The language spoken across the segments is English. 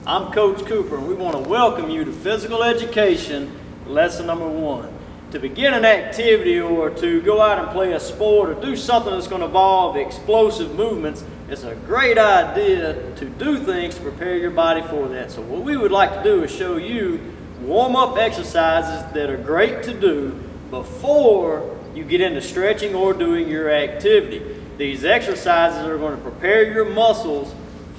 I'm Coach Cooper, and we want to welcome you to Physical Education, Lesson Number 1. To begin an activity or to go out and play a sport or do something that's going to involve explosive movements, it's a great idea to do things to prepare your body for that. So what we would like to do is show you warm-up exercises that are great to do before you get into stretching or doing your activity. These exercises are going to prepare your muscles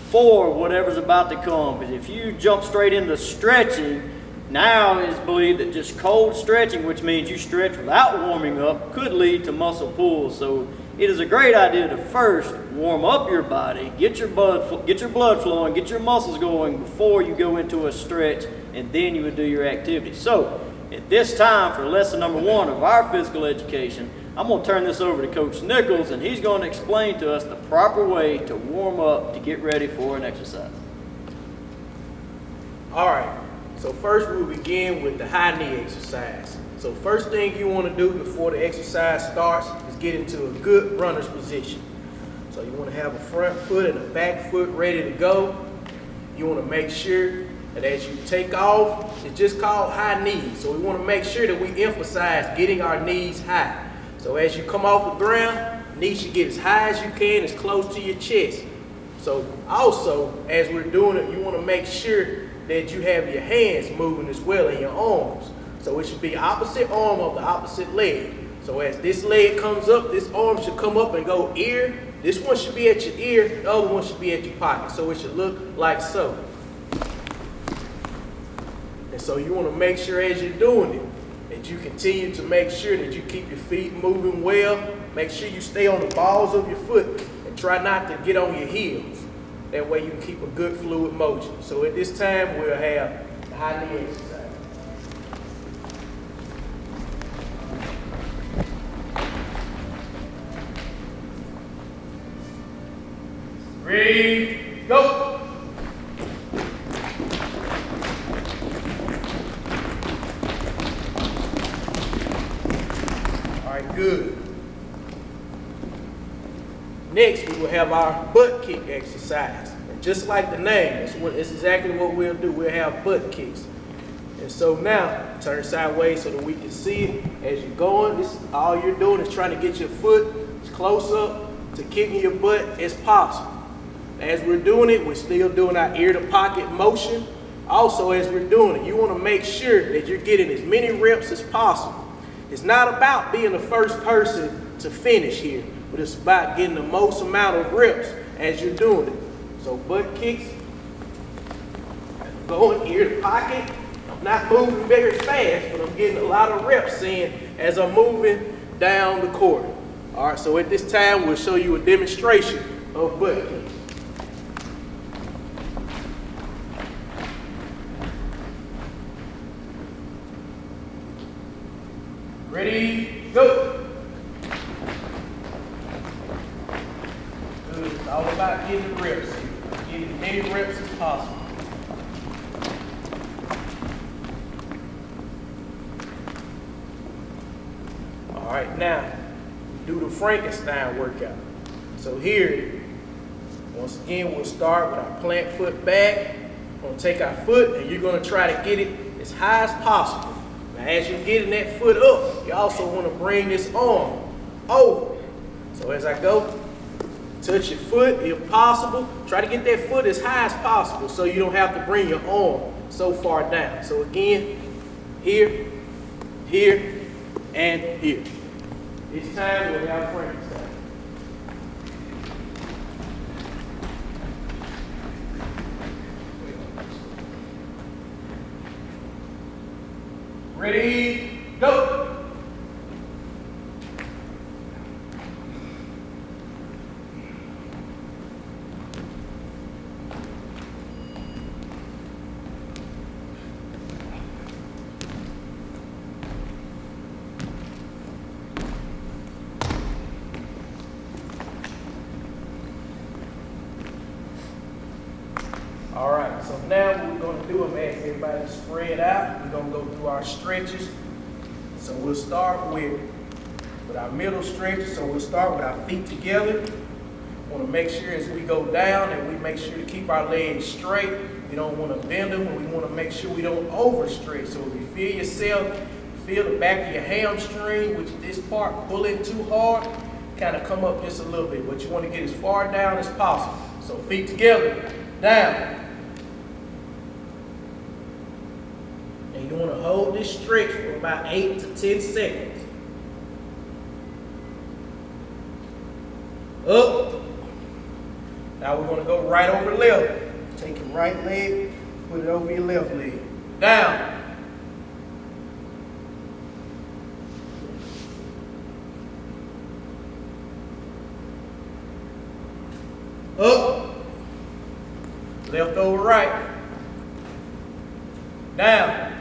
for whatever's about to come. Because if you jump straight into stretching, now it is believed that just cold stretching, which means you stretch without warming up, could lead to muscle pulls. So it is a great idea to first warm up your body, get your blood flowing, get your muscles going before you go into a stretch, and then you would do your activity. So at this time for lesson number 1 of our physical education, I'm going to turn this over to Coach Nichols, and he's going to explain to us the proper way to warm up to get ready for an exercise. All right, so first we'll begin with the high knee exercise. So first thing you want to do before the exercise starts is get into a good runner's position. So you want to have a front foot and a back foot ready to go. You want to make sure that as you take off, it's just called high knees. So we want to make sure that we emphasize getting our knees high. So as you come off the ground, knees should get as high as you can, as close to your chest. So also, as we're doing it, you want to make sure that you have your hands moving as well and your arms. So it should be opposite arm of the opposite leg. So as this leg comes up, this arm should come up and go ear. This one should be at your ear, the other one should be at your pocket. So it should look like so. And so you want to make sure as you're doing it, that you continue to make sure that you keep your feet moving well. Make sure you stay on the balls of your foot and try not to get on your heels. That way you can keep a good fluid motion. So at this time, we'll have the high knee exercise. Ready, go. Good. Next, we will have our butt kick exercise. And just like the name, it's exactly what we'll do. We'll have butt kicks. And so now, turn sideways so that we can see it as you're going. This is all you're doing is trying to get your foot as close up to kicking your butt as possible. As we're doing it, we're still doing our ear to pocket motion. Also, as we're doing it, you want to make sure that you're getting as many reps as possible. It's not about being the first person to finish here, but it's about getting the most amount of reps as you're doing it. So butt kicks, going ear to pocket. I'm not moving very fast, but I'm getting a lot of reps in as I'm moving down the court. All right, so at this time, we'll show you a demonstration of butt kicks. Ready, go. Good. It's all about getting the reps. Getting as many reps as possible. All right, now do the Frankenstein workout. So here, once again, we'll start with our plant foot back. We're going to take our foot and you're going to try to get it as high as possible. Now, as you're getting that foot up, you also want to bring this arm over. So as I go, touch your foot if possible. Try to get that foot as high as possible so you don't have to bring your arm so far down. So again, here, here, and here. Each time we'll have Frankenstein. Ready, go. All right, so now what we're going to do is ask everybody to spread out. We're going to go through our stretches. So we'll start with our middle stretches. So we'll start with our feet together. Want to make sure as we go down that we make sure to keep our legs straight. We don't want to bend them, and we want to make sure we don't overstretch. So if you feel yourself, feel the back of your hamstring, which is this part, pull it too hard, kind of come up just a little bit. But you want to get as far down as possible. So feet together, down. And you want to hold this stretch for about 8 to 10 seconds. Up. Now we're going to go right over left. Take your right leg, put it over your left leg. Down. Up. Left over right. Down.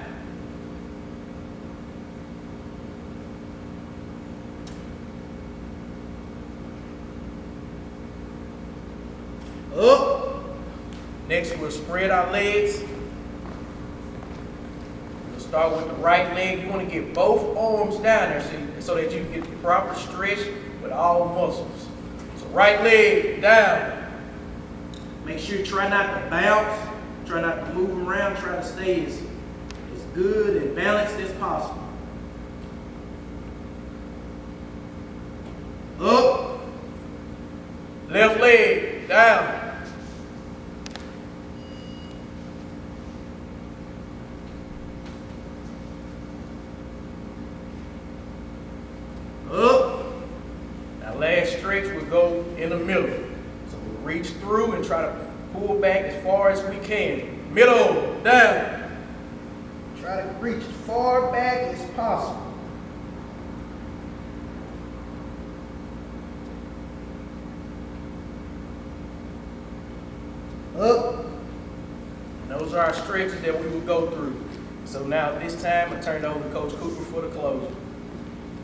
Up. Next, we'll spread our legs. We'll start with the right leg. You want to get both arms down there so that you can get the proper stretch with all muscles. So right leg down. Make sure you try not to bounce. Try not to move around. Try to stay as good and balanced as possible. Up. Left leg down. Up. Now last stretch will go in the middle. So we'll reach through and try to pull back as far as we can. Middle, down. Try to reach as far back as possible. Up. And those are our stretches that we will go through. So now this time I turn it over to Coach Cooper for the closing.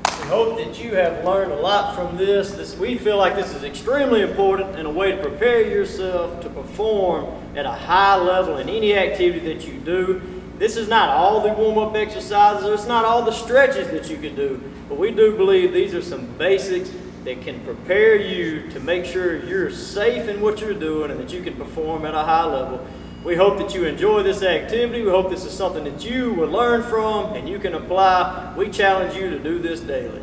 We hope that you have learned a lot from this. We feel like this is extremely important and a way to prepare yourself to perform at a high level in any activity that you do. This is not all the warm-up exercises, or it's not all the stretches that you can do, but we do believe these are some basics that can prepare you to make sure you're safe in what you're doing and that you can perform at a high level. We hope that you enjoy this activity. We hope this is something that you will learn from and you can apply. We challenge you to do this daily.